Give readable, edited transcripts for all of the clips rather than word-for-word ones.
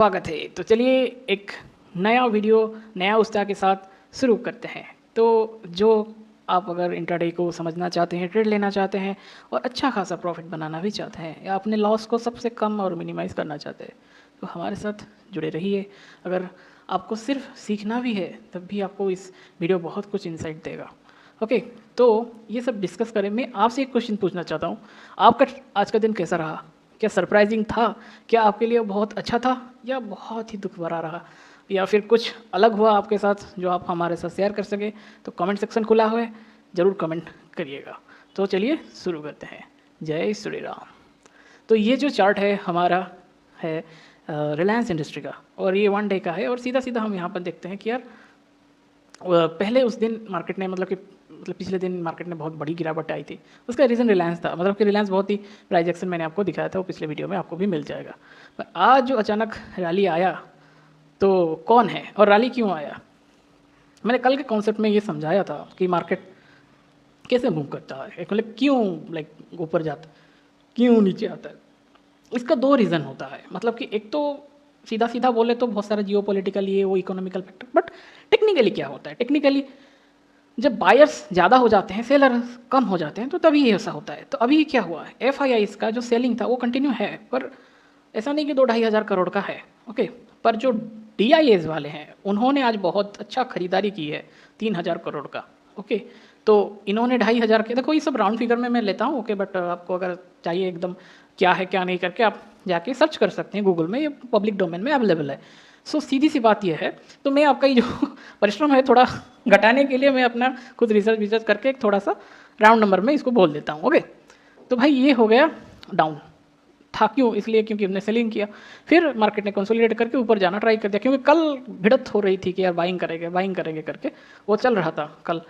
स्वागत है। तो चलिए एक नया वीडियो नया उत्साह के साथ शुरू करते हैं। तो जो आप अगर इंट्राडे को समझना चाहते हैं, ट्रेड लेना चाहते हैं और अच्छा खासा प्रॉफिट बनाना भी चाहते हैं या अपने लॉस को सबसे कम और मिनिमाइज़ करना चाहते हैं तो हमारे साथ जुड़े रहिए। अगर आपको सिर्फ सीखना भी है तब भी आपको इस वीडियो बहुत कुछ इंसाइट देगा। ओके, तो ये सब डिस्कस करें। मैं आपसे एक क्वेश्चन पूछना चाहता हूँ, आपका आज का दिन कैसा रहा? क्या सरप्राइजिंग था? क्या आपके लिए बहुत अच्छा था या बहुत ही दुख भरा रहा, या फिर कुछ अलग हुआ आपके साथ जो आप हमारे साथ शेयर कर सके? तो कमेंट सेक्शन खुला हुआ है, ज़रूर कमेंट करिएगा। तो चलिए शुरू करते हैं। जय श्री राम। तो ये जो चार्ट है हमारा है रिलायंस इंडस्ट्री का और ये 1 डे का है। और सीधा सीधा हम यहाँ पर देखते हैं कि यार पहले उस दिन मार्केट ने मतलब पिछले दिन मार्केट में बहुत बड़ी गिरावट आई थी। उसका रीज़न रिलायंस था, मतलब कि रिलायंस बहुत ही प्राइस एक्शन मैंने आपको दिखाया था, वो पिछले वीडियो में आपको भी मिल जाएगा। पर आज जो अचानक रैली आया तो कौन है और रैली क्यों आया? मैंने कल के कॉन्सेप्ट में ये समझाया था कि मार्केट कैसे मूव करता है, मतलब क्यों लाइक ऊपर जाता है, क्यों नीचे आता है। इसका 2 रीज़न होता है। मतलब कि एक तो सीधा सीधा बोले तो बहुत सारा जियोपॉलिटिकल ये वो इकोनॉमिकल फैक्टर, बट टेक्निकली क्या होता है? टेक्निकली जब बायर्स ज़्यादा हो जाते हैं, सेलर्स कम हो जाते हैं, तो तभी ऐसा होता है। तो अभी क्या हुआ है, FII का जो सेलिंग था वो कंटिन्यू है, पर ऐसा नहीं कि 2-2.5 हज़ार करोड़ का है। ओके, पर जो DIAs वाले हैं उन्होंने आज बहुत अच्छा खरीदारी की है, 3,000 करोड़ का। ओके, तो इन्होंने 2,500 के, देखो ये सब राउंड फिगर में मैं लेता हूँ। ओके, बट आपको अगर चाहिए एकदम क्या है क्या नहीं करके, आप जाके सर्च कर सकते हैं गूगल में, ये पब्लिक डोमेन में अवेलेबल है। सो सीधी सी बात यह है। तो मैं आपका ये जो परिश्रम है थोड़ा घटाने के लिए मैं अपना खुद रिसर्च करके एक थोड़ा सा राउंड नंबर में इसको बोल देता हूँ। ओके, तो भाई ये हो गया डाउन था। क्यों? इसलिए क्योंकि हमने सेलिंग किया, फिर मार्केट ने कंसोलिडेट करके ऊपर जाना ट्राई कर दिया, क्योंकि कल भिड़त हो रही थी कि यार बाइंग करेंगे करके वो चल रहा था कल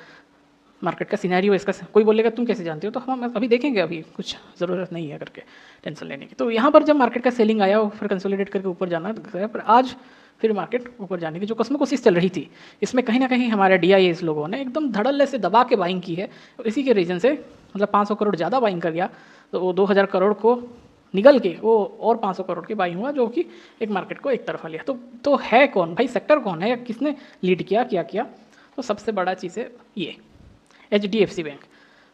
मार्केट का सिनेरियो। इसका कोई बोलेगा तुम कैसे जानते हो, तो हम अभी देखेंगे, अभी कुछ ज़रूरत नहीं है करके टेंशन लेने की। तो यहाँ पर जब मार्केट का सेलिंग आया फिर कंसोलिडेट करके ऊपर जाना गया, पर आज फिर मार्केट ऊपर जाने की जो कसम कोशिश चल रही थी, इसमें कहीं ना कहीं हमारे DIAs लोगों ने एकदम धड़ल्ले से दबा के बाइंग की है। और इसी के रीज़न से मतलब 500 करोड़ ज़्यादा बाइंग कर गया, तो वो 2,000 करोड़ को निकल के वो और 500 करोड़ की बाइंग हुआ, जो कि एक मार्केट को एक तरफा लिया। तो है कौन भाई, सेक्टर कौन है या किसने लीड किया, क्या किया? तो सबसे बड़ा चीज़ है ये HDFC बैंक।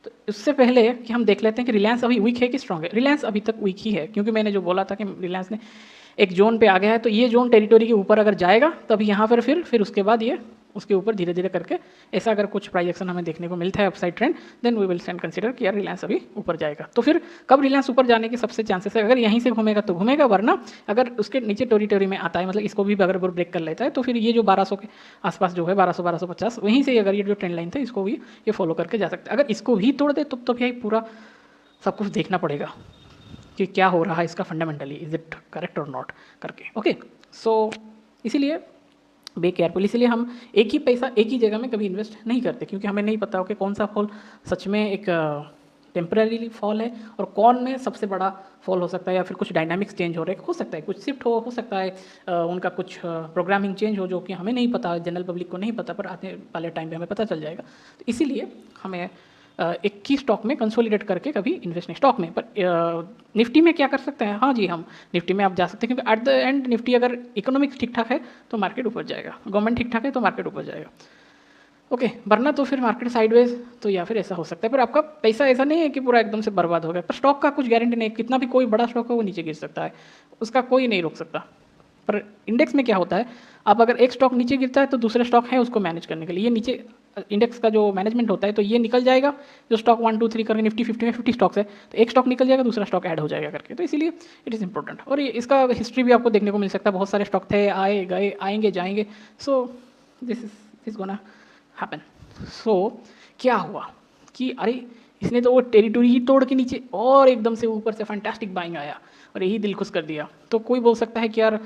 तो उससे पहले कि हम देख लेते हैं कि रिलायंस अभी वीक है कि स्ट्रांग है। रिलायंस अभी तक वीक ही है, क्योंकि मैंने जो बोला था कि रिलायंस ने एक जोन पे आ गया है, तो ये जोन टेरिटोरी के ऊपर अगर जाएगा तब यहाँ पर फिर उसके बाद ये उसके ऊपर धीरे धीरे करके ऐसा अगर कुछ प्राइस एक्शन हमें देखने को मिलता है upside trend, then we will stand consider कि यार रिलायंस अभी ऊपर जाएगा। तो फिर कब रिलायंस ऊपर जाने के सबसे चांसेस है, अगर यहीं से घूमेगा तो घूमेगा, वरना अगर उसके नीचे टेरिटोरी में आता है, मतलब इसको भी अगर ब्रेक कर लेता है, तो फिर ये जो 1200 के आसपास जो है 1200-1250 वहीं से अगर ये जो ट्रेंड लाइन था इसको भी ये फॉलो करके जा सकता है। अगर इसको भी तोड़ दे तो भाई पूरा सब कुछ देखना पड़ेगा कि क्या हो रहा है इसका फंडामेंटली, इज इट करेक्ट और नॉट करके। ओके, सो इसीलिए बी केयरफुल। इसलिए हम एक ही पैसा एक ही जगह में कभी इन्वेस्ट नहीं करते, क्योंकि हमें नहीं पता हो कि कौन सा फॉल सच में एक टेम्पररी फॉल है और कौन में सबसे बड़ा फॉल हो सकता है, या फिर कुछ डायनामिक्स चेंज हो रहे हो सकता है, कुछ शिफ्ट हो सकता है, उनका कुछ प्रोग्रामिंग चेंज हो जो कि हमें नहीं पता, जनरल पब्लिक को नहीं पता, पर आने वाले टाइम पे हमें पता चल जाएगा। तो इसीलिए हमें एक ही स्टॉक में कंसोलिडेट करके कभी इन्वेस्ट नहीं। स्टॉक में पर निफ्टी में क्या कर सकते हैं? हाँ जी, हम निफ्टी में आप जा सकते हैं, क्योंकि एट द एंड निफ्टी अगर इकोनॉमिक्स ठीक ठाक है तो मार्केट ऊपर जाएगा, गवर्नमेंट ठीक ठाक है तो मार्केट ऊपर जाएगा। ओके, वरना तो फिर मार्केट साइडवेज, तो या फिर ऐसा हो सकता है। पर आपका पैसा ऐसा नहीं है कि पूरा एकदम से बर्बाद हो गया। पर स्टॉक का कुछ गारंटी नहीं, कितना भी कोई बड़ा स्टॉक हो वो नीचे गिर सकता है, उसका कोई नहीं रोक सकता। पर इंडेक्स में क्या होता है, आप अगर एक स्टॉक नीचे गिरता है तो दूसरे स्टॉक है उसको मैनेज करने के लिए, ये नीचे इंडेक्स का जो मैनेजमेंट होता है, तो ये निकल जाएगा जो स्टॉक 1 2 3 करके निफ्टी 50 में 50 स्टॉक्स है, तो एक स्टॉक निकल जाएगा दूसरा स्टॉक ऐड हो जाएगा करके। तो इसीलिए इट इज़ इंपॉर्टेंट। और ये इसका हिस्ट्री भी आपको देखने को मिल सकता है, बहुत सारे स्टॉक थे, आए गए, आएंगे जाएंगे। So this gonna happen. So क्या हुआ कि अरे इसने तो वो टेरिटोरी ही तोड़ के नीचे और एकदम से ऊपर से फैंटास्टिक बाइंग आया और यही दिल खुश कर दिया। तो कोई बोल सकता है कि यार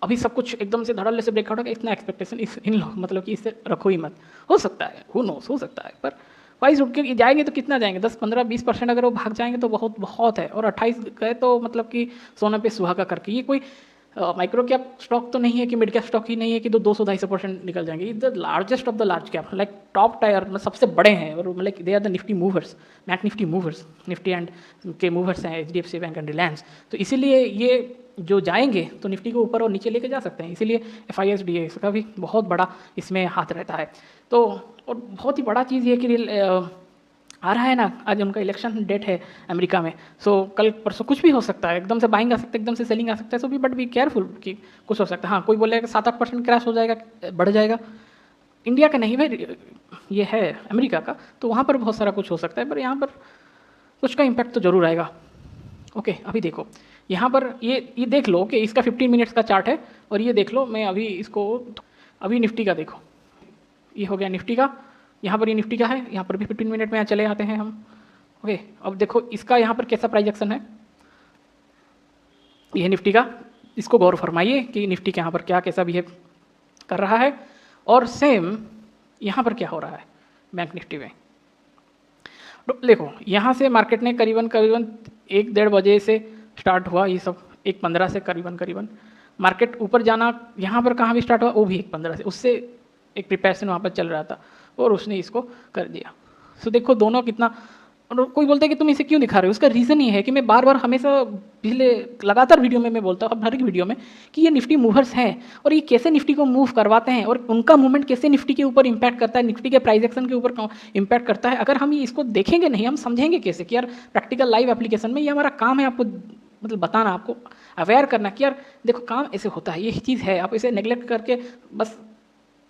अभी सब कुछ एकदम से धड़ल्ले से ब्रेकआउट होगा, इतना एक्सपेक्टेशन इन लोग मतलब कि इससे रखो ही मत। हो सकता है, हु नोस, हो सकता है, पर प्राइस उठ के जाएंगे तो कितना जाएंगे, 10-15-20% अगर वो भाग जाएंगे तो बहुत बहुत है। और 28 गए तो मतलब कि सोना पे सुहागा करके, ये कोई माइक्रो कैप स्टॉक तो नहीं है कि मिड कैप स्टॉक ही नहीं है कि 200-250% निकल जाएंगे। The largest of the large cap, like top tier, मतलब सबसे बड़े हैं, और मतलब they are the Nifty movers, bank Nifty movers, Nifty and के मूवर्स हैं HDFC बैंक एंड रिलायंस। तो इसीलिए ये जो जाएंगे तो निफ्टी को ऊपर और नीचे लेके जा सकते हैं, इसीलिए FISDA का भी बहुत बड़ा इसमें हाथ रहता है। तो और बहुत ही बड़ा चीज़ ये कि आ रहा है ना, आज उनका इलेक्शन डेट है अमेरिका में, सो कल परसों कुछ भी हो सकता है, एकदम से बाइंग आ सकता है, एकदम से सेलिंग आ सकता है, सो भी बट बी केयरफुल कि कुछ हो सकता है। हाँ, कोई बोलेगा 7-8% क्रैश हो जाएगा, बढ़ जाएगा, इंडिया का नहीं भाई, ये है अमेरिका का, तो वहाँ पर बहुत सारा कुछ हो सकता है, पर यहाँ पर कुछ का इम्पैक्ट तो जरूर आएगा। ओके, अभी देखो यहाँ पर ये देख लो कि इसका 15 मिनट्स का चार्ट है, और ये देख लो, मैं अभी इसको अभी निफ्टी का देखो, ये हो गया निफ्टी का, यहाँ पर ये निफ्टी का है, यहाँ पर भी 15 मिनट में चले आते हैं हम। ओके, अब देखो इसका यहाँ पर कैसा प्राइस एक्शन है, ये निफ्टी का, इसको गौर फरमाइए कि निफ्टी के यहाँ पर क्या कैसा बिहेव कर रहा है, और सेम यहाँ पर क्या हो रहा है बैंक निफ्टी में। तो देखो यहाँ से मार्केट ने करीबन 1-1:30 बजे से स्टार्ट हुआ ये सब, 1:15 से करीबन मार्केट ऊपर जाना, यहाँ पर कहाँ भी स्टार्ट हुआ वो भी 1:15 से, उससे एक प्रिपरेशन वहाँ पर चल रहा था और उसने इसको कर दिया। सो देखो दोनों कितना, और कोई बोलता है कि तुम इसे क्यों दिखा रहे हो, उसका रीज़न ये है कि मैं बार बार हमेशा पिछले लगातार वीडियो में मैं बोलता हूँ, अब हर एक वीडियो में, कि ये निफ्टी मूवर्स हैं और ये कैसे निफ्टी को मूव करवाते हैं और उनका मूवमेंट कैसे निफ्टी के ऊपर इंपैक्ट करता है, निफ्टी के प्राइस एक्शन के ऊपर इंपैक्ट करता है। अगर हम ये इसको देखेंगे नहीं, हम समझेंगे कैसे कि यार प्रैक्टिकल लाइव एप्लीकेशन में ये हमारा काम है, आपको मतलब बताना, आपको अवेयर करना कि यार देखो काम ऐसे होता है, ये चीज़ है, आप इसे नेग्लेक्ट करके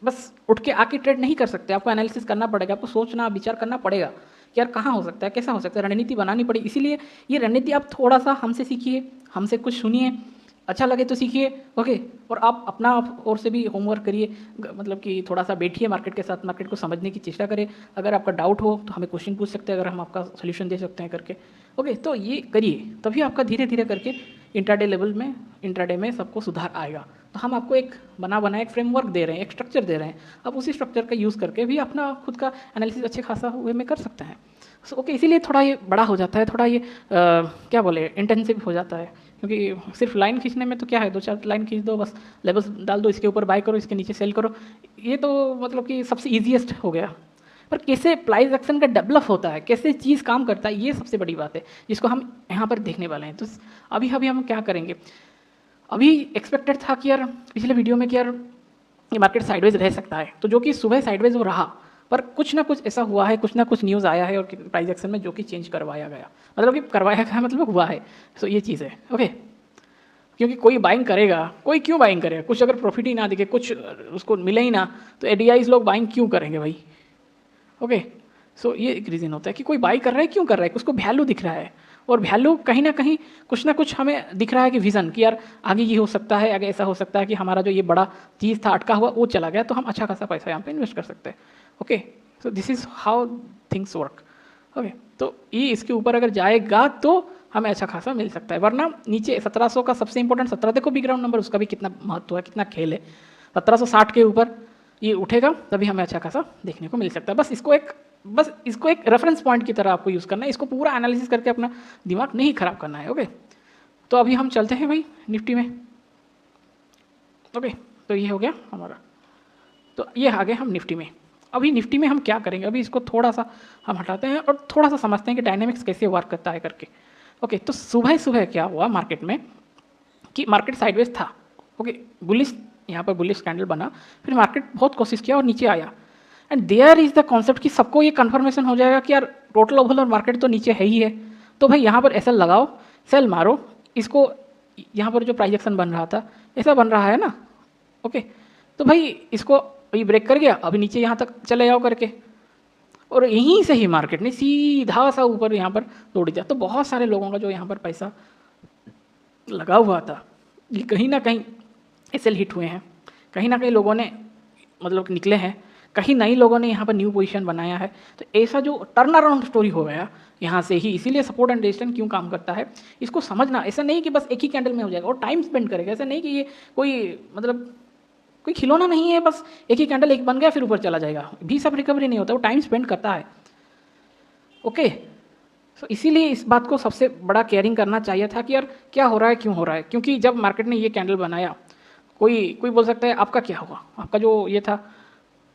बस उठ के आके ट्रेड नहीं कर सकते, आपको एनालिसिस करना पड़ेगा, आपको सोचना विचार करना पड़ेगा कि यार कहाँ हो सकता है, कैसा हो सकता है, रणनीति बनानी पड़ी। इसीलिए ये रणनीति आप थोड़ा सा हमसे सीखिए, हमसे कुछ सुनिए, अच्छा लगे तो सीखिए। ओके, और आप अपना और से भी होमवर्क करिए, मतलब कि थोड़ा सा बैठिए मार्केट के साथ, मार्केट को समझने की चेष्टा करें। अगर आपका डाउट हो तो हमें क्वेश्चन पूछ सकते हैं, अगर हम आपका सोल्यूशन दे सकते हैं करके। ओके, तो ये करिए, तभी आपका धीरे धीरे करके इंट्राडे में सबको सुधार आएगा। तो हम आपको एक बना एक फ्रेमवर्क दे रहे हैं, एक स्ट्रक्चर दे रहे हैं, आप उसी स्ट्रक्चर का यूज़ करके भी अपना खुद का एनालिसिस अच्छे खासा वे में कर सकते हैं। ओके, इसीलिए थोड़ा ये बड़ा हो जाता है, थोड़ा ये क्या बोले इंटेंसिव हो जाता है, क्योंकि सिर्फ लाइन खींचने में तो क्या है, 2-4 लाइन खींच दो, बस लेवल्स डाल दो, इसके ऊपर बाय करो, इसके नीचे सेल करो, ये तो मतलब कि सबसे ईजीएस्ट हो गया। पर कैसे प्राइस एक्शन का डेवलप होता है, कैसे चीज़ काम करता है, ये सबसे बड़ी बात है जिसको हम यहाँ पर देखने वाले हैं। तो अभी हम क्या करेंगे, अभी एक्सपेक्टेड था कि यार पिछले वीडियो में कि यार ये मार्केट साइडवेज रह सकता है, तो जो कि सुबह साइडवेज वो रहा, पर कुछ ना कुछ ऐसा हुआ है, कुछ ना कुछ न्यूज़ आया है और प्राइस एक्शन में जो कि चेंज करवाया गया, मतलब कि करवाया गया मतलब हुआ है। सो ये चीज़ है। ओके, क्योंकि कोई बाइंग करेगा, कोई क्यों बाइंग करेगा, कुछ अगर प्रॉफिट ही ना दिखे, कुछ उसको मिले ही ना, तो एडीआईज लोग बाइंग क्यों करेंगे भाई। ओके, सो ये एक रीज़न होता है कि कोई बाई कर रहा है, क्यों कर रहा है, उसको वैल्यू दिख रहा है, और वैल्यू कहीं ना कहीं कुछ ना कुछ हमें दिख रहा है कि विज़न, कि यार आगे ये हो सकता है, आगे ऐसा हो सकता है कि हमारा जो ये बड़ा चीज़ था अटका हुआ वो चला गया, तो हम अच्छा खासा पैसा यहाँ पे इन्वेस्ट कर सकते हैं। Okay, so this is how things work. Okay, तो ये इसके ऊपर अगर जाएगा तो हमें अच्छा खासा मिल सकता है, वरना नीचे 1700 का सबसे इंपॉर्टेंट 17 देखो बिग राउंड नंबर, उसका भी कितना महत्व है, कितना खेल है। 1760 के ऊपर ये उठेगा तभी हमें अच्छा खासा देखने को मिल सकता है। बस इसको एक रेफरेंस पॉइंट की तरह आपको यूज़ करना है, इसको पूरा एनालिसिस करके अपना दिमाग नहीं खराब करना है। ओके, तो अभी हम चलते हैं भाई निफ्टी में। ओके, तो ये हो गया हमारा, तो ये आ गए हम निफ्टी में। अभी निफ्टी में हम क्या करेंगे, अभी इसको थोड़ा सा हम हटाते हैं और थोड़ा सा समझते हैं कि डायनेमिक्स कैसे वर्क करता है करके। ओके, तो सुबह क्या हुआ मार्केट में कि मार्केट साइडवेज था। ओके, बुलिश, यहाँ पर बुलिश कैंडल बना, फिर मार्केट बहुत कोशिश किया और नीचे आया, and there is the concept कि सबको ये कन्फर्मेशन हो जाएगा कि यार टोटल ओवरऑल मार्केट तो नीचे है ही है, तो भाई यहाँ पर एसएल लगाओ, सेल मारो इसको। यहाँ पर जो प्राइस एक्शन बन रहा था ऐसा बन रहा है ना। ओके, तो भाई इसको ये ब्रेक कर गया, अभी नीचे यहाँ तक चले जाओ करके, और यहीं से ही मार्केट ने सीधा सा ऊपर यहाँ पर तोड़ दिया। तो बहुत सारे लोगों का जो यहाँ पर पैसा लगा हुआ था ये कहीं ना कहीं एसएल हिट हुए हैं, कहीं ना कहीं लोगों ने मतलब निकले हैं, कहीं नई लोगों ने यहाँ पर न्यू पोजीशन बनाया है। तो ऐसा जो टर्न अराउंड स्टोरी हो गया यहाँ से ही, इसीलिए सपोर्ट एंड रेजिस्टेंस क्यों काम करता है इसको समझना। ऐसा नहीं कि बस एक ही कैंडल में हो जाएगा और टाइम स्पेंड करेगा, ऐसा नहीं कि ये कोई खिलौना नहीं है बस एक ही कैंडल एक बन गया फिर ऊपर चला जाएगा, भी सब रिकवरी नहीं होता, वो टाइम स्पेंड करता है। ओके, सो इसीलिए इस बात को सबसे बड़ा केयरिंग करना चाहिए था कि यार क्या हो रहा है, क्यों हो रहा है। क्योंकि जब मार्केट ने ये कैंडल बनाया, कोई कोई बोल सकता है आपका क्या हुआ, आपका जो ये था,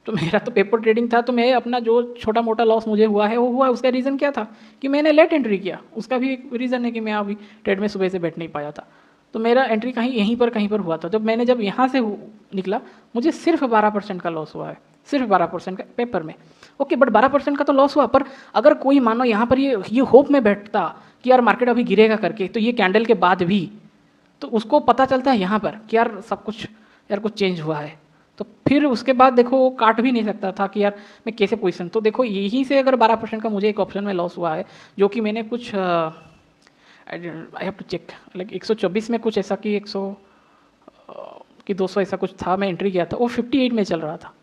तो मेरा तो पेपर ट्रेडिंग था, तो मैं अपना जो छोटा मोटा लॉस मुझे हुआ है वो हुआ। उसका रीज़न क्या था कि मैंने लेट एंट्री किया। उसका भी एक रीज़न है कि मैं अभी ट्रेड में सुबह से बैठ नहीं पाया था, तो मेरा एंट्री कहीं कहीं पर हुआ था। जब यहाँ से निकला, मुझे सिर्फ 12% का लॉस हुआ है, सिर्फ 12% का पेपर में। ओके, बट 12% का तो लॉस हुआ, पर अगर कोई मानो यहाँ पर ये होप में बैठता कि यार मार्केट अभी गिरेगा करके, तो ये कैंडल के बाद भी तो उसको पता चलता है यहाँ पर कि यार सब कुछ, यार कुछ चेंज हुआ है, तो फिर उसके बाद देखो वो काट भी नहीं सकता था कि यार मैं कैसे पोजीशन। तो देखो यहीं से अगर 12% का मुझे एक ऑप्शन में लॉस हुआ है, जो कि मैंने कुछ I have to check, like 124 में कुछ ऐसा कि 100 कि 200 ऐसा कुछ था, मैं एंट्री किया था, वो 58 में चल रहा था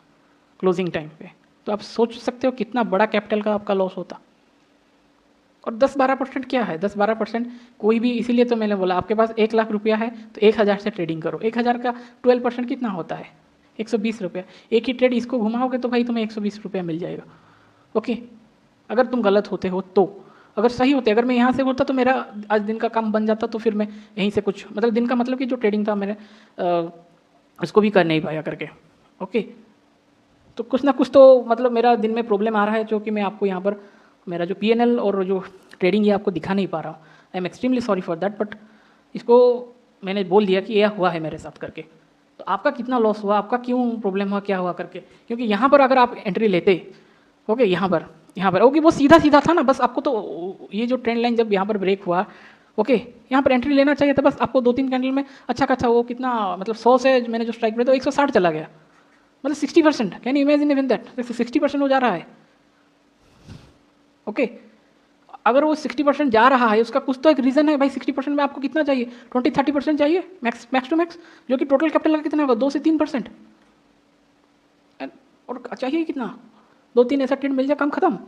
क्लोजिंग टाइम पे। तो आप सोच सकते हो कितना बड़ा कैपिटल का आपका लॉस होता। और 10-12% क्या है, 10-12% कोई भी, इसीलिए तो मैंने बोला आपके पास 1 लाख रुपया है तो 1000 से ट्रेडिंग करो। 1000 का 12% कितना होता है, 120 रुपया। एक ही ट्रेड इसको घुमाओगे तो भाई तुम्हें 120 रुपया मिल जाएगा। ओके, अगर तुम गलत होते हो तो, अगर सही होते, अगर मैं यहाँ से होता तो मेरा आज दिन का काम बन जाता, तो फिर मैं यहीं से कुछ, मतलब दिन का मतलब कि जो ट्रेडिंग था मैंने उसको भी कर नहीं पाया करके। ओके, तो कुछ ना कुछ तो मतलब मेरा दिन में प्रॉब्लम आ रहा है, जो कि मैं आपको यहाँ पर मेरा जो PNL और जो ट्रेडिंग है आपको दिखा नहीं पा रहा हूँ। I am extremely sorry for that, but इसको मैंने बोल दिया कि यह हुआ है मेरे साथ करके। तो आपका कितना लॉस हुआ, आपका क्यों प्रॉब्लम हुआ, क्या हुआ करके। क्योंकि यहाँ पर अगर आप एंट्री लेते, ओके, यहाँ पर ओके, वो सीधा सीधा था ना, बस आपको तो ये जो ट्रेंड लाइन जब यहाँ पर ब्रेक हुआ, ओके, यहाँ पर एंट्री लेना चाहिए था। बस आपको 2-3 कैंडल में अच्छा खासा वो कितना, मतलब 100 से मैंने जो स्ट्राइक किया तो 160 चला गया, मतलब 60%। Can you imagine even that, 60% हो जा रहा है। ओके, अगर वो 60% जा रहा है, उसका कुछ तो एक रीज़न है भाई। 60% में आपको कितना चाहिए, 20-30% चाहिए मैक्स टू मैक्स, जो कि टोटल कैपिटल का कितना होगा, 2 से 3%। और चाहिए कितना, 2-3 ऐसा ट्रेड मिल जाए, काम खत्म।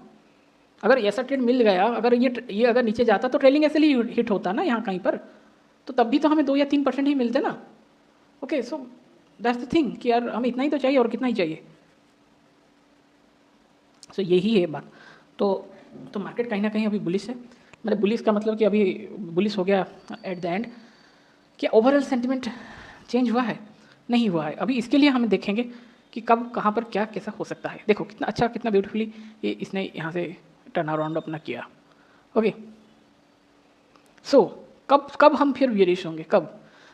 अगर ऐसा ट्रेड मिल गया, अगर ये अगर नीचे जाता तो ट्रेलिंग ऐसे ही हिट होता ना यहाँ कहीं पर, तो तब भी तो हमें 2 या 3% ही मिलते ना। Okay, so that's the thing कि यार हमें इतना ही तो चाहिए, और कितना ही चाहिए। सो यही है बात। तो मार्केट कहीं ना कहीं अभी बुलिश है। मतलब बुलिश का मतलब कि अभी बुलिश हो गया एट द एंड। क्या ओवरऑल सेंटिमेंट चेंज हुआ है, नहीं हुआ है। अभी इसके लिए हम देखेंगे कि कब कहाँ पर क्या कैसा हो सकता है। देखो कितना अच्छा, कितना ब्यूटीफुली ये इसने यहाँ से टर्न अराउंड अपना किया। ओके, सो कब कब हम फिर बियरिश होंगे, कब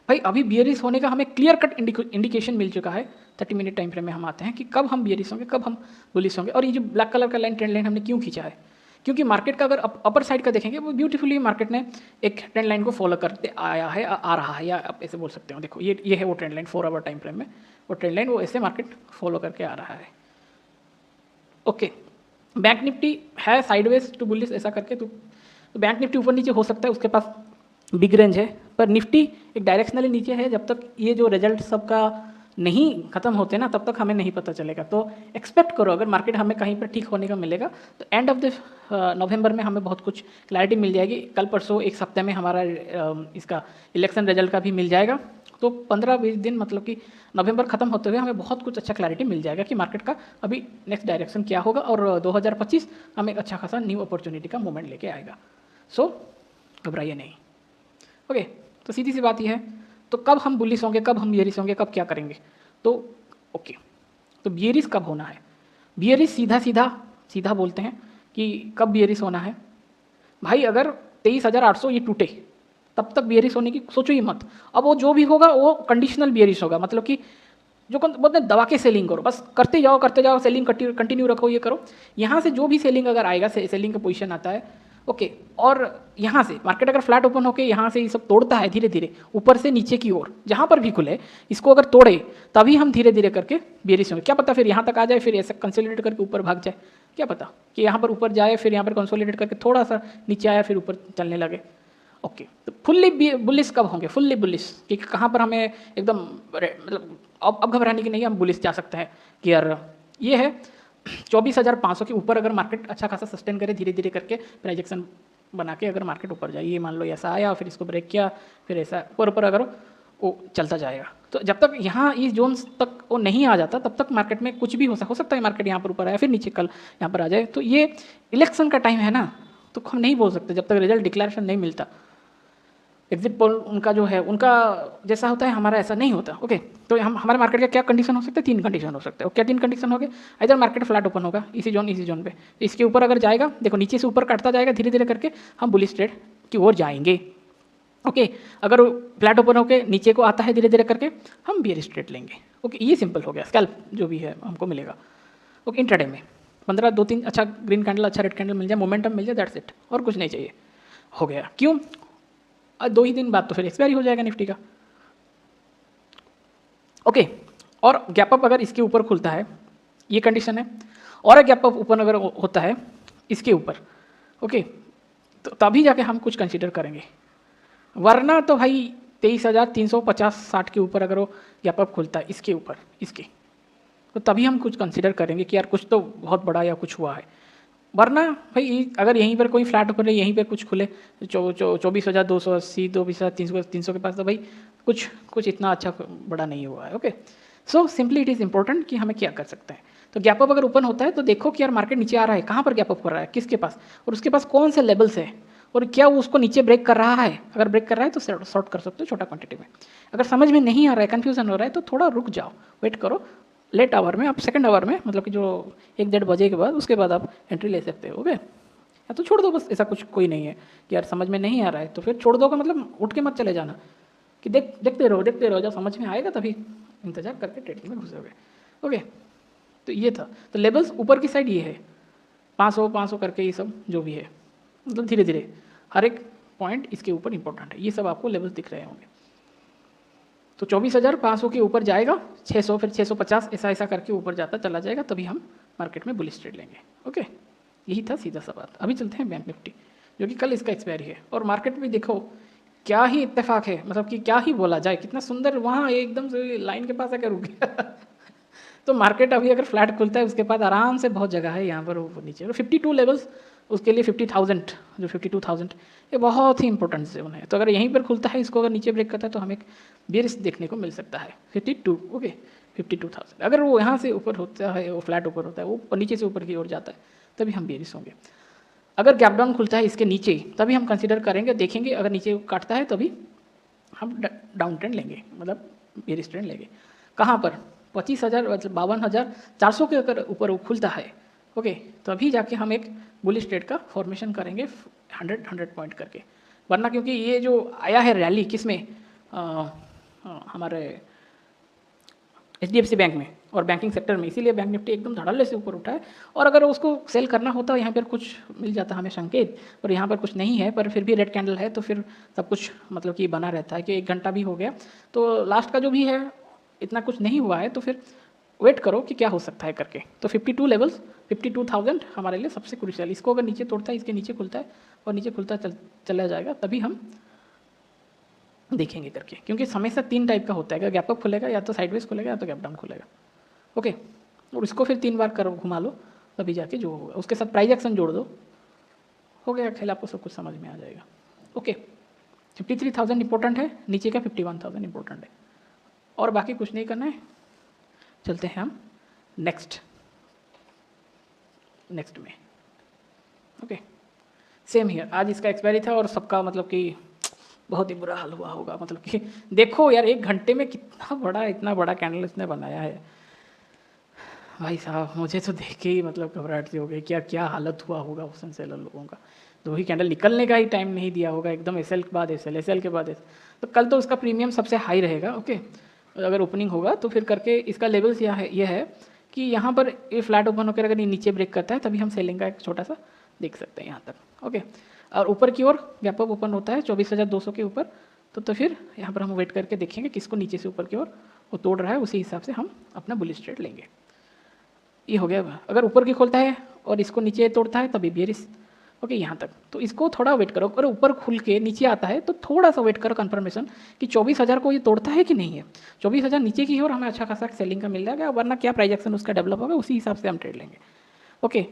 भाई। अभी बियरिश होने का हमें क्लियर कट इंडिकेशन मिल चुका है। 30 मिनट टाइम फ्रेम में हम आते हैं कि कब हम बियरिश होंगे, कब हम बुलिश होंगे। और ये जो ब्लैक कलर का लाइन, ट्रेंड लाइन हमने क्यों खींचा है, क्योंकि मार्केट का अगर अपर साइड का देखेंगे, वो ब्यूटीफुली मार्केट ने एक ट्रेंड लाइन को फॉलो करते आया है, आ रहा है, या आप ऐसे बोल सकते हो। देखो ये है वो trend line 4 hour time frame में, वो ट्रेंड लाइन वो ऐसे मार्केट फॉलो करके आ रहा है। ओके, बैंक निफ्टी है साइडवेज टू बुलिश ऐसा करके, तो बैंक निफ्टी ऊपर नीचे हो सकता है, उसके पास बिग रेंज है। पर निफ्टी एक डायरेक्शनली नीचे है। जब तक ये जो रिजल्ट सबका नहीं खत्म होते ना, तब तक हमें नहीं पता चलेगा। तो एक्सपेक्ट करो अगर मार्केट हमें कहीं पर ठीक होने का मिलेगा, तो एंड ऑफ द नवंबर में हमें बहुत कुछ क्लैरिटी मिल जाएगी। कल परसों एक सप्ताह में हमारा इसका इलेक्शन रिजल्ट का भी मिल जाएगा। तो 15-20 दिन, मतलब कि नवंबर खत्म होते हुए हमें बहुत कुछ अच्छा क्लैरिटी मिल जाएगा कि मार्केट का अभी नेक्स्ट डायरेक्शन क्या होगा। और 2025 हमें अच्छा खासा न्यू अपॉर्चुनिटी का मूवमेंट लेके आएगा। सो घबराइए नहीं। ओके, तो सीधी सी बात यह है। तो कब हम बुलिश होंगे, कब हम बियरिश होंगे, कब क्या करेंगे। तो ओके, तो बियरिश कब होना है। बियरिश सीधा बोलते हैं कि कब बियरिश होना है भाई। अगर 23,800 ये टूटे, तब तक बियरिश होने की सोचो ही मत। अब वो जो भी होगा वो कंडीशनल बियरिश होगा, मतलब कि जो बोलते हैं दबा के सेलिंग करो, बस करते जाओ, सेलिंग कंटिन्यू रखो, ये करो। यहाँ से जो भी सेलिंग अगर आएगा, सेलिंग का पोजीशन आता है, ओके। और यहाँ से मार्केट अगर फ्लैट ओपन होकर यहाँ से ये सब तोड़ता है धीरे धीरे ऊपर से नीचे की ओर, जहाँ पर भी खुले इसको अगर तोड़े, तभी हम धीरे धीरे करके बियरिश होंगे। क्या पता फिर यहाँ तक आ जाए, फिर ऐसा कंसोलिडेट करके ऊपर भाग जाए, क्या पता कि यहाँ पर ऊपर जाए, फिर यहाँ पर कंसोलिडेट करके थोड़ा सा नीचे आया, फिर ऊपर चलने लगे। ओके, तो फुल्ली बुलिश कब होंगे, फुल्ली बुलिश कि कहाँ पर हमें एकदम मतलब अब घबराने की नहीं, हम बुलिश जा सकते हैं कि यार ये है 24,500 के ऊपर अगर मार्केट अच्छा खासा सस्टेन करे धीरे धीरे करके, प्राइजेक्शन बना के अगर मार्केट ऊपर जाए, ये मान लो ऐसा आया, फिर इसको ब्रेक किया, फिर ऐसा ऊपर अगर वो चलता जाएगा। तो जब तक यहाँ इस जोन तक वो नहीं आ जाता, तब तक मार्केट में कुछ भी हो सकता है। मार्केट यहाँ पर ऊपर आया, फिर नीचे कल यहाँ पर आ जाए। तो ये इलेक्शन का टाइम है ना, तो हम नहीं बोल सकते जब तक रिजल्ट डिक्लेरेशन नहीं मिलता। एग्जिट पोल उनका जो है उनका जैसा होता है, हमारा ऐसा नहीं होता। ओके, तो हम हमारे मार्केट का क्या कंडीशन हो सकता है? 3 कंडीशन हो सकते हैं। क्या 3 कंडीशन हो गए? इधर मार्केट फ्लैट ओपन होगा, इसी जोन पे, इसके ऊपर अगर जाएगा, देखो नीचे से ऊपर काटता जाएगा धीरे धीरे करके, हम बुलिश ट्रेड की ओर जाएंगे। ओके, अगर फ्लैट ओपन होकर नीचे को आता है धीरे धीरे करके, हम बियरिश ट्रेड लेंगे। ओके, ये सिंपल हो गया, स्कैल्प जो भी है हमको मिलेगा। ओके, इंट्राडे में 15 2-3 अच्छा ग्रीन कैंडल, अच्छा रेड कैंडल मिल जाए, मोमेंटम मिल जाए, दैट्स इट, और कुछ नहीं चाहिए, हो गया। क्यों? 2 ही दिन बाद तो फिर एक्सपायरी हो जाएगा निफ्टी का। ओके, और गैप अप अगर इसके ऊपर खुलता है, ये कंडीशन है, और गैप अप ओपन अगर होता है इसके ऊपर, ओके, तो तभी जाके हम कुछ कंसीडर करेंगे, वरना तो भाई 23,350-60 के ऊपर अगर वो गैप अप खुलता है इसके ऊपर, इसके, तो तभी हम कुछ कंसीडर करेंगे कि यार कुछ तो बहुत बड़ा या कुछ हुआ है। वरना भाई अगर यहीं पर कोई फ्लैट ऊपर यहीं पर कुछ खुले 24,280, 24,300 के पास, तो भाई कुछ इतना अच्छा बड़ा नहीं हुआ है। Okay, so simply it is important कि हमें क्या कर सकते हैं। तो गैप अप अगर ओपन होता है तो देखो कि यार मार्केट नीचे आ रहा है, कहाँ पर गैप अप कर रहा है, किसके पास, और उसके पास कौन से लेवल्स है, और क्या वो उसको नीचे ब्रेक कर रहा है। अगर ब्रेक कर रहा है तो शॉर्ट कर सकते हो छोटा क्वांटिटी में। अगर समझ में नहीं आ रहा है, कन्फ्यूजन हो रहा है, तो थोड़ा रुक जाओ, वेट करो, लेट आवर में, आप सेकंड आवर में, मतलब कि जो 1-1.5 बजे के बाद, उसके बाद आप एंट्री ले सकते हो। ओके, या तो छोड़ दो, बस ऐसा कुछ कोई नहीं है कि यार समझ में नहीं आ रहा है तो फिर छोड़ दो, का मतलब उठ के मत चले जाना कि देखते रहो, जब समझ में आएगा तभी इंतजार करके ट्रेडिंग में घुसोगे। ओके, तो ये था। तो लेवल्स ऊपर की साइड ये है, 500 करके ये सब जो भी है, मतलब धीरे धीरे हर एक पॉइंट इसके ऊपर इंपॉर्टेंट है। ये सब आपको लेवल्स दिख रहे होंगे। तो 24,500 के ऊपर जाएगा, 600, फिर 650, ऐसा करके ऊपर जाता चला जाएगा, तभी हम मार्केट में बुलिश ट्रेड लेंगे। ओके, यही था सीधा सा बात। अभी चलते हैं बैंक निफ्टी, जो कि कल इसका एक्सपायरी है, और मार्केट में देखो क्या ही इत्तेफाक है, मतलब कि क्या ही बोला जाए, कितना सुंदर वहाँ एकदम से लाइन के पास आकर रुक गया। तो मार्केट अभी अगर फ्लैट खुलता है उसके बाद आराम से बहुत जगह है यहाँ पर वो नीचे 52 लेवल्स, उसके लिए 50,000, जो 52,000 ये बहुत ही इंपॉर्टेंट जोन है। तो अगर यहीं पर खुलता है, इसको अगर नीचे ब्रेक करता है तो हमें एक बेरिश देखने को मिल सकता है 52। ओके, 52,000 अगर वो यहाँ से ऊपर होता है, वो फ्लैट ऊपर होता है, वो नीचे से ऊपर की ओर जाता है, तभी हम बेरिश होंगे। अगर गैप डाउन खुलता है इसके नीचे, तभी हम कंसीडर करेंगे, देखेंगे, अगर नीचे काटता है तभी हम डाउन ट्रेंड लेंगे, मतलब बेरिश ट्रेंड लेंगे। कहाँ पर? 25,000, मतलब 52,400 के अगर ऊपर वो खुलता है, ओके, तभी जाके हम एक बुलिश ट्रेड का फॉर्मेशन करेंगे 100 पॉइंट करके। वरना क्योंकि ये जो आया है रैली किसमें, हमारे HDFC बैंक में और बैंकिंग सेक्टर में, इसीलिए बैंक निफ्टी एकदम धड़ल्ले से ऊपर उठा है। और अगर उसको सेल करना होता यहाँ पर कुछ मिल जाता हमें संकेत, और यहाँ पर कुछ नहीं है, पर फिर भी रेड कैंडल है, तो फिर सब कुछ मतलब कि बना रहता है कि 1 घंटा भी हो गया, तो लास्ट का जो भी है इतना कुछ नहीं हुआ है, तो फिर वेट करो कि क्या हो सकता है करके। तो 52 लेवल्स, 52,000 हमारे लिए सबसे क्रूशियल। इसको अगर नीचे तोड़ता है, इसके नीचे खुलता है और नीचे खुलता चला जाएगा, तभी हम देखेंगे करके, क्योंकि हमेशा 3 टाइप का होता है, गैप अप खुलेगा, या तो साइडवेज खुलेगा, या तो गैप डाउन खुलेगा। ओके, और इसको फिर 3 बार कर घुमा लो, तभी जाके जो होगा, उसके साथ प्राइस एक्शन जोड़ दो, हो गया खेल, आपको सब कुछ समझ में आ जाएगा। ओके, 53,000 इंपॉर्टेंट है, नीचे का 51,000 इंपॉर्टेंट है, और बाकी कुछ नहीं करना है। चलते हैं हम नेक्स्ट में। ओके, सेम हियर, आज इसका एक्सपायरी था, और सबका मतलब कि बहुत ही बुरा हाल हुआ होगा, मतलब कि देखो यार 1 घंटे में इतना बड़ा कैंडल इसने बनाया है भाई साहब। मुझे तो देख के ही मतलब घबराहट सी हो गई, क्या हालत हुआ होगा उस सेलर लोगों का। 2 ही कैंडल निकलने का ही टाइम नहीं दिया होगा, एकदम एसएल के बाद एसएल के बाद एसएल। तो कल तो उसका प्रीमियम सबसे हाई रहेगा। ओके, अगर ओपनिंग होगा तो फिर करके इसका लेवल्स ये है कि यहाँ पर ये फ्लैट ओपन होकर अगर ये नीचे ब्रेक करता है, तभी हम सेलिंग का एक छोटा सा देख सकते हैं यहाँ तक। ओके, और ऊपर की ओर गैप अप ओपन होता है 24,200 के ऊपर, तो फिर यहाँ पर हम वेट करके देखेंगे किसको नीचे से ऊपर की ओर वो तोड़ रहा है, उसी हिसाब से हम अपना बुलिश ट्रेड लेंगे। ये हो गया। अगर ऊपर की खोलता है और इसको नीचे तोड़ता है तभी बेरिश। ओके, यहाँ तक, तो इसको थोड़ा वेट करो। अगर ऊपर खुल के नीचे आता है तो थोड़ा सा वेट करो कंफर्मेशन कि 24,000 को ये तोड़ता है कि नहीं है। 24,000 नीचे की ओर हमें अच्छा खासा सेलिंग का मिल जाएगा, वरना क्या प्राइस एक्शन उसका डेवलप होगा, उसी हिसाब से हम ट्रेड लेंगे। ओके,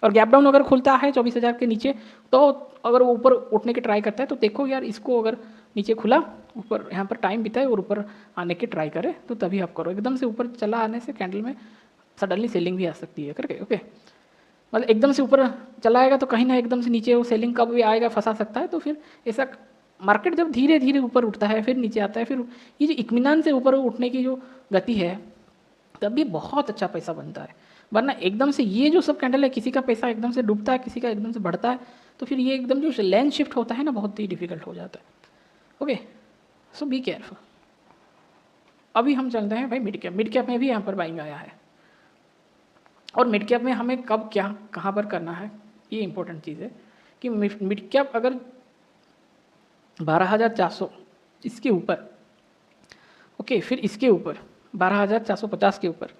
और गैप डाउन अगर खुलता है 24,000 के नीचे, तो अगर वो ऊपर उठने की ट्राई करता है, तो देखो यार इसको अगर नीचे खुला, ऊपर यहाँ पर टाइम बिताए और ऊपर आने की ट्राई करे, तो तभी आप करो। एकदम से ऊपर चला आने से कैंडल में सडनली सेलिंग भी आ सकती है करके। ओके, मतलब एकदम से ऊपर चला आएगा तो कहीं ना एकदम से नीचे वो सेलिंग कब भी आएगा, फंसा सकता है। तो फिर ऐसा मार्केट जब धीरे धीरे ऊपर उठता है फिर नीचे आता है, फिर ये जो इत्मीनान से ऊपर उठने की जो गति है तब भी बहुत अच्छा पैसा बनता है। वरना एकदम से ये जो सब कैंडल है, किसी का पैसा एकदम से डूबता है, किसी का एकदम से बढ़ता है, तो फिर ये एकदम जो लेंस शिफ्ट होता है ना बहुत ही डिफिकल्ट हो जाता है। Okay, so be careful. अभी हम चलते हैं भाई मिड कैप। मिड कैप में भी यहाँ पर बाइंग आया है, और मिड कैप में हमें कब क्या कहाँ पर करना है ये इंपॉर्टेंट चीज़ है कि मिड कैप अगर 12,400 इसके ऊपर, ओके, फिर इसके ऊपर 12,450 के ऊपर,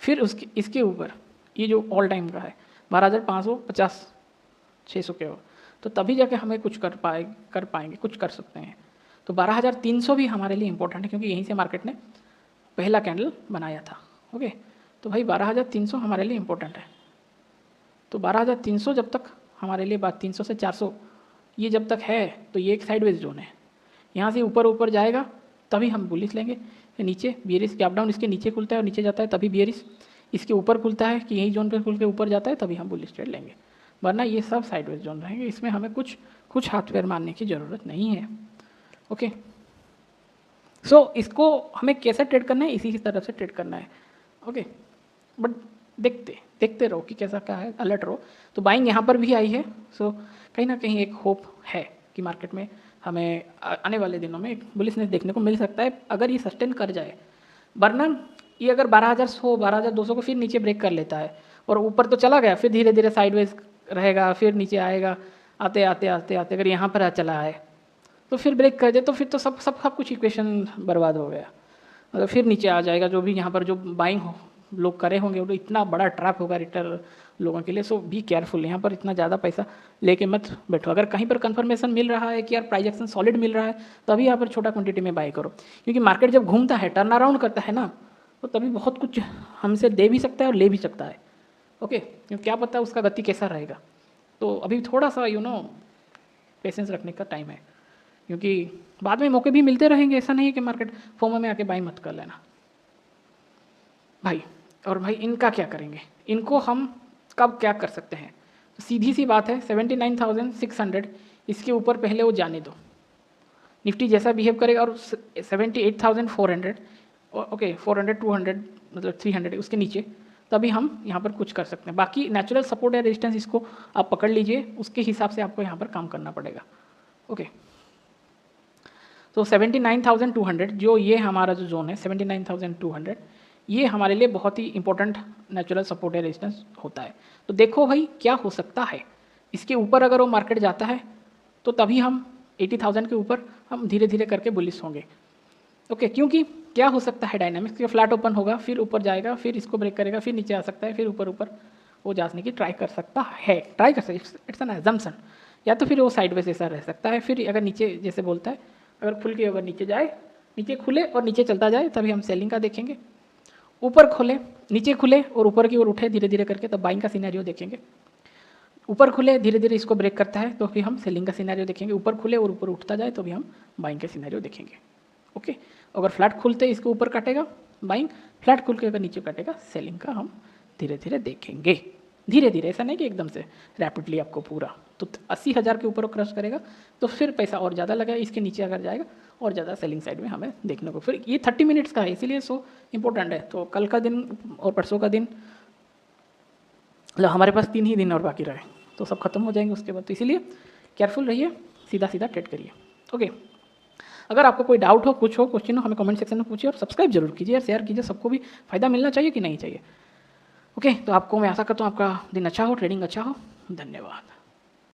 फिर उसके इसके ऊपर ये जो ऑल टाइम का है 12,550 600 के हो, तो तभी जाके हमें कुछ कर पाएंगे, कुछ कर सकते हैं। तो 12,300 भी हमारे लिए इंपॉर्टेंट है क्योंकि यहीं से मार्केट ने पहला कैंडल बनाया था। ओके, तो भाई 12,300 हमारे लिए इंपॉर्टेंट है। तो 12,300 जब तक हमारे लिए 300 से 400 ये जब तक है तो ये एक साइडवेज जोन है। यहाँ से ऊपर ऊपर जाएगा तभी हम बुलिश लेंगे। नीचे बियरिश गैप डाउन इसके नीचे खुलता है और नीचे जाता है तभी बियरिश इसके ऊपर खुलता है कि यही जोन पे खुल के ऊपर जाता है तभी हम बुलिश ट्रेड लेंगे। वरना ये सब साइडवेज जोन रहेंगे, इसमें हमें कुछ हाथ पैर मारने की ज़रूरत नहीं है। ओके, सो इसको हमें कैसे ट्रेड करना है, इसी की तरफ से ट्रेड करना है। ओके, बट देखते रहो कि कैसा क्या है, अलर्ट रहो। तो बाइंग यहाँ पर भी आई है, सो कहीं ना कहीं एक होप है कि मार्केट में हमें आने वाले दिनों में एक बुलिशनेस देखने को मिल सकता है अगर ये सस्टेन कर जाए। वरना ये अगर 12,100 12,200 को फिर नीचे ब्रेक कर लेता है और ऊपर तो चला गया, फिर धीरे धीरे साइडवेज रहेगा, फिर नीचे आएगा, आते आते आते आते अगर यहाँ पर चला आए तो फिर ब्रेक कर दे तो फिर तो सब कुछ इक्वेशन बर्बाद हो गया। मतलब फिर नीचे आ जाएगा, जो भी यहाँ पर जो बाइंग लोग करे होंगे वो इतना बड़ा ट्रैप होगा रिटेल लोगों के लिए। सो बी केयरफुल, यहाँ पर इतना ज़्यादा पैसा लेके मत बैठो। अगर कहीं पर कंफर्मेशन मिल रहा है कि यार प्राइस एक्शन सॉलिड मिल रहा है तभी यहाँ पर छोटा क्वांटिटी में बाई करो, क्योंकि मार्केट जब घूमता है टर्न अराउंड करता है ना तो तभी बहुत कुछ हमसे दे भी सकता है और ले भी सकता है। ओके, क्योंकि क्या पता उसका गति कैसा रहेगा। तो अभी थोड़ा सा पेशेंस रखने का टाइम है, क्योंकि बाद में मौके भी मिलते रहेंगे। ऐसा नहीं है कि मार्केट फोमो में आके बाई मत कर लेना भाई। और भाई इनका क्या करेंगे, इनको हम कब क्या कर सकते हैं, तो सीधी सी बात है 79,600 इसके ऊपर पहले वो जाने दो, निफ्टी जैसा बिहेव करेगा, और 78,400 ओके 400 200 मतलब 300 उसके नीचे तभी हम यहाँ पर कुछ कर सकते हैं। बाकी नेचुरल सपोर्ट या रेजिस्टेंस इसको आप पकड़ लीजिए, उसके हिसाब से आपको यहाँ पर काम करना पड़ेगा। ओके, तो 79,200 जो ये हमारा जो जोन है 79,200 ये हमारे लिए बहुत ही इंपॉर्टेंट नेचुरल सपोर्ट या रेजिस्टेंस होता है। तो देखो भाई क्या हो सकता है, इसके ऊपर अगर वो मार्केट जाता है तो तभी हम 80,000 के ऊपर हम धीरे धीरे करके बुलिश होंगे। ओके, क्योंकि क्या हो सकता है डायनामिक्स के फ्लैट ओपन होगा, फिर ऊपर जाएगा, फिर इसको ब्रेक करेगा, फिर नीचे आ सकता है, फिर ऊपर वो जाने की ट्राई कर सकता है, इट्स एन एजम्पशन। या तो फिर वो साइडवेज ऐसा रह सकता है, फिर अगर नीचे जैसे बोलता है अगर खुल के अगर नीचे जाए, नीचे खुले और नीचे चलता जाए तभी हम सेलिंग का देखेंगे। ऊपर खोले नीचे खुले और ऊपर की ओर उठे धीरे धीरे करके तब बाइंग का सिनेरियो देखेंगे। ऊपर खुले धीरे धीरे इसको ब्रेक करता है तो फिर हम सेलिंग का सिनेरियो देखेंगे। ऊपर खुले और ऊपर उठता जाए तो भी हम बाइंग का सिनेरियो देखेंगे। ओके, अगर फ्लैट खुलते इसको ऊपर काटेगा बाइंग, फ्लैट खुल के अगर नीचे काटेगा सेलिंग का हम धीरे धीरे देखेंगे। धीरे धीरे, ऐसा नहीं कि एकदम से रैपिडली आपको पूरा। तो 80,000 के ऊपर क्रश करेगा तो फिर पैसा और ज़्यादा लगेगा, इसके नीचे अगर जाएगा और ज़्यादा सेलिंग साइड में हमें देखने को। फिर ये 30 मिनट्स का है इसीलिए सो इम्पोर्टेंट है। तो कल का दिन और परसों का दिन मतलब हमारे पास 3 ही दिन और बाकी रहे तो सब खत्म हो जाएंगे उसके बाद। तो इसीलिए केयरफुल रहिए, सीधा सीधा ट्रेड करिए। ओके, अगर आपको कोई डाउट हो, कुछ हो, क्वेश्चन हो, हमें कमेंट सेक्शन में पूछिए और सब्सक्राइब जरूर कीजिए और शेयर कीजिए, सबको भी फायदा मिलना चाहिए कि नहीं चाहिए। ओके, तो आपको मैं आशा करता हूँ आपका दिन अच्छा हो, ट्रेडिंग अच्छा हो। धन्यवाद।